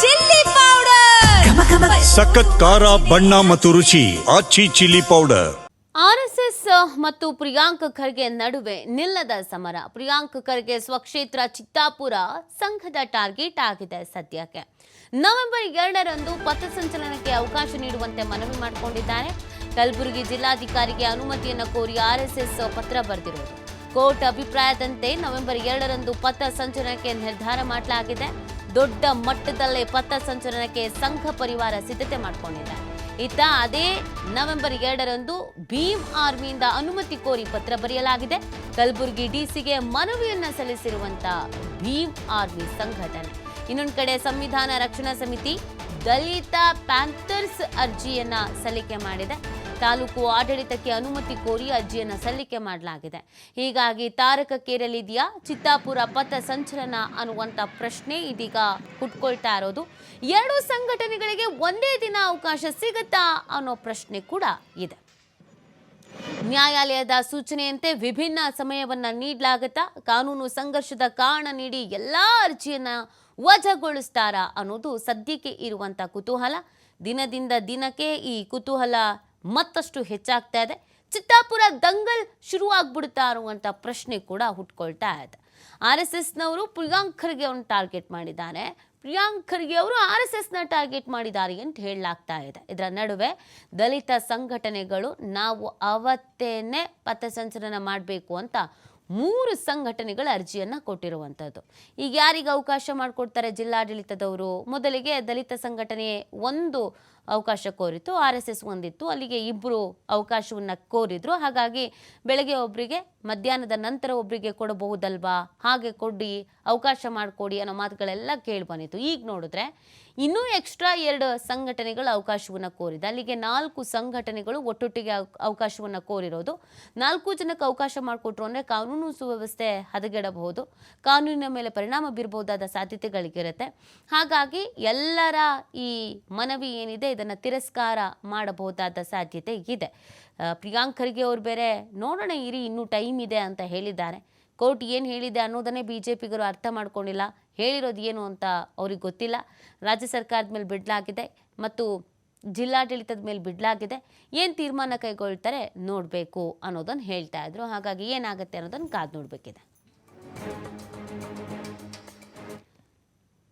Chilli powder, ಸಖತ್ ಖಾರ ಬಣ್ಣ ಮತ್ತು ರುಚಿ ಆಚಿ ಚಿಲ್ಲಿ ಪೌಡರ್. ಆರ್ಎಸ್ಎಸ್ ಮತ್ತು ಪ್ರಿಯಾಂಕ್ ಖರ್ಗೆ ನಡುವೆ ನಿಲ್ಲದ ಸಮರ. ಪ್ರಿಯಾಂಕ್ ಖರ್ಗೆ ಸ್ವಕ್ಷೇತ್ರ ಚಿತ್ತಾಪುರ ಸಂಘದ ಟಾರ್ಗೆಟ್ ಆಗಿದೆ. ಸದ್ಯಕ್ಕೆ ನವೆಂಬರ್ 2ರಂದು ಪಥಸಂಚಲನಕ್ಕೆ ಅವಕಾಶ ನೀಡುವಂತೆ ಮನವಿ ಮಾಡಿಕೊಂಡಿದ್ದಾರೆ. ಕಲಬುರಗಿ ಜಿಲ್ಲಾಧಿಕಾರಿಗೆ ಅನುಮತಿಯನ್ನು ಕೋರಿ ಆರ್ಎಸ್ಎಸ್ ಪತ್ರ ಬರೆದಿರುವುದು. ಕೋರ್ಟ್ ಅಭಿಪ್ರಾಯದಂತೆ ನವೆಂಬರ್ 2ರಂದು ಪಥ ಸಂಚಲನಕ್ಕೆ ನಿರ್ಧಾರ ಮಾಡಲಾಗಿದೆ. ದೊಡ್ಡ ಮಟ್ಟದಲ್ಲೇ ಪಥ ಸಂಚಲನಕ್ಕೆ ಸಂಘ ಪರಿವಾರ ಸಿದ್ಧತೆ ಮಾಡಿಕೊಂಡಿದೆ. ಇತ್ತ ಅದೇ ನವೆಂಬರ್ 2ರಂದು ಭೀಮ್ ಆರ್ಮಿಯಿಂದ ಅನುಮತಿ ಕೋರಿ ಪತ್ರ ಬರೆಯಲಾಗಿದೆ. ಕಲಬುರಗಿ ಡಿಸಿಗೆ ಮನವಿಯನ್ನ ಸಲ್ಲಿಸಿರುವಂತ ಭೀಮ್ ಆರ್ಮಿ ಸಂಘಟನೆ. ಇನ್ನೊಂದು ಕಡೆ ಸಂವಿಧಾನ ರಕ್ಷಣಾ ಸಮಿತಿ ದಲಿತ ಪ್ಯಾಂಥರ್ಸ್ ಅರ್ಜಿಯನ್ನ ಸಲ್ಲಿಕೆ ಮಾಡಿದೆ. ತಾಲೂಕು ಆಡಳಿತಕ್ಕೆ ಅನುಮತಿ ಕೋರಿ ಅರ್ಜಿಯನ್ನು ಸಲ್ಲಿಕೆ ಮಾಡಲಾಗಿದೆ. ಹೀಗಾಗಿ ತಾರಕಕ್ಕೇರಲಿದೆಯಾ ಚಿತ್ತಾಪುರ ಪಥ ಸಂಚಲನ ಅನ್ನುವಂಥ ಪ್ರಶ್ನೆ ಇದೀಗ ಹುಟ್ಕೊಳ್ತಾ ಇರೋದು. ಎರಡು ಸಂಘಟನೆಗಳಿಗೆ ಒಂದೇ ದಿನ ಅವಕಾಶ ಸಿಗುತ್ತಾ ಅನ್ನೋ ಪ್ರಶ್ನೆ ಕೂಡ ಇದೆ. ನ್ಯಾಯಾಲಯದ ಸೂಚನೆಯಂತೆ ವಿಭಿನ್ನ ಸಮಯವನ್ನ ನೀಡಲಾಗುತ್ತಾ? ಕಾನೂನು ಸಂಘರ್ಷದ ಕಾರಣ ನೀಡಿ ಎಲ್ಲಾ ಅರ್ಜಿಯನ್ನ ವಜಾಗೊಳಿಸ್ತಾರಾ ಅನ್ನೋದು ಸದ್ಯಕ್ಕೆ ಇರುವಂತ ಕುತೂಹಲ. ದಿನದಿಂದ ದಿನಕ್ಕೆ ಈ ಕುತೂಹಲ ಮತ್ತಷ್ಟು ಹೆಚ್ಚಾಗ್ತಾ ಇದೆ. ಚಿತ್ತಾಪುರ ದಂಗಲ್ ಶುರುವಾಗ್ಬಿಡುತ್ತಾ ಅನ್ನುವಂಥ ಪ್ರಶ್ನೆ ಕೂಡ ಹುಟ್ಕೊಳ್ತಾ ಇದೆ. ಆರ್ಎಸ್ಎಸ್ನವರು ಪ್ರಿಯಾಂಕ್ ಖರ್ಗೆ ಅವರನ್ನು ಟಾರ್ಗೆಟ್ ಮಾಡಿದ್ದಾರೆ. ಪ್ರಿಯಾಂಕ್ ಖರ್ಗೆ ಅವರು ಆರ್ಎಸ್ಎಸ್ನ ಟಾರ್ಗೆಟ್ ಮಾಡಿದ್ದಾರೆ ಅಂತ ಹೇಳಲಾಗ್ತಾ ಇದೆ. ಇದರ ನಡುವೆ ದಲಿತ ಸಂಘಟನೆಗಳು ನಾವು ಅವತ್ತೇನೆ ಪಥಸಂಚಲನ ಮಾಡಬೇಕು ಅಂತ 3 ಸಂಘಟನೆಗಳ ಅರ್ಜಿಯನ್ನು ಕೊಟ್ಟಿರುವಂಥದ್ದು. ಈಗ ಯಾರಿಗೆ ಅವಕಾಶ ಮಾಡಿಕೊಡ್ತಾರೆ ಜಿಲ್ಲಾಡಳಿತದವರು? ಮೊದಲಿಗೆ ದಲಿತ ಸಂಘಟನೆ ಒಂದು ಅವಕಾಶ ಕೋರಿತು, ಆರ್ಎಸ್ಎಸ್ ಒಂದಿತ್ತು. ಅಲ್ಲಿಗೆ ಇಬ್ಬರು ಅವಕಾಶವನ್ನು ಕೋರಿದ್ರು. ಹಾಗಾಗಿ ಬೆಳಗ್ಗೆ ಒಬ್ಬರಿಗೆ, ಮಧ್ಯಾಹ್ನದ ನಂತರ ಒಬ್ಬರಿಗೆ ಕೊಡಬಹುದಲ್ವಾ, ಹಾಗೆ ಕೊಡಿ, ಅವಕಾಶ ಮಾಡಿಕೊಡಿ ಅನ್ನೋ ಮಾತುಗಳೆಲ್ಲ ಕೇಳಿ ಬಂದಿತ್ತು. ಈಗ ನೋಡಿದ್ರೆ ಇನ್ನೂ ಎಕ್ಸ್ಟ್ರಾ 2 ಸಂಘಟನೆಗಳು ಅವಕಾಶವನ್ನು ಕೋರಿದೆ. ಅಲ್ಲಿಗೆ 4 ಸಂಘಟನೆಗಳು ಒಟ್ಟೊಟ್ಟಿಗೆ ಅವಕಾಶವನ್ನು ಕೋರಿರೋದು. 4 ಜನಕ್ಕೆ ಅವಕಾಶ ಮಾಡಿಕೊಟ್ರು ಅಂದರೆ ಕಾನೂನು ಸುವ್ಯವಸ್ಥೆ ಹದಗೆಡಬಹುದು, ಕಾನೂನಿನ ಮೇಲೆ ಪರಿಣಾಮ ಬೀರಬಹುದಾದ ಸಾಧ್ಯತೆಗಳಿಗಿರುತ್ತೆ. ಹಾಗಾಗಿ ಎಲ್ಲರ ಈ ಮನವಿ ಏನಿದೆ ಇದನ್ನು ತಿರಸ್ಕಾರ ಮಾಡಬಹುದಾದ ಸಾಧ್ಯತೆ ಇದೆ. ಪ್ರಿಯಾಂಕ್ ಖರ್ಗೆ ಅವರು ಬೇರೆ ನೋಡೋಣ ಇರಿ, ಇನ್ನೂ ಟೈಮ್ ಇದೆ ಅಂತ ಹೇಳಿದ್ದಾರೆ. ಕೋರ್ಟ್ ಏನು ಹೇಳಿದೆ ಅನ್ನೋದನ್ನೇ ಬಿಜೆಪಿಗರು ಅರ್ಥ ಮಾಡ್ಕೊಂಡಿಲ್ಲ. ಹೇಳಿರೋದು ಏನು ಅಂತ ಅವ್ರಿಗೆ ಗೊತ್ತಿಲ್ಲ. ರಾಜ್ಯ ಸರ್ಕಾರದ ಮೇಲೆ ಬಿಡಲಾಗಿದೆ ಮತ್ತು ಜಿಲ್ಲಾಡಳಿತದ ಮೇಲೆ ಬಿಡಲಾಗಿದೆ. ಏನು ತೀರ್ಮಾನ ಕೈಗೊಳ್ತಾರೆ ನೋಡಬೇಕು ಅನ್ನೋದನ್ನು ಹೇಳ್ತಾ ಇದ್ರು. ಹಾಗಾಗಿ ಏನಾಗುತ್ತೆ ಅನ್ನೋದನ್ನು ಕಾದು ನೋಡಬೇಕಿದೆ.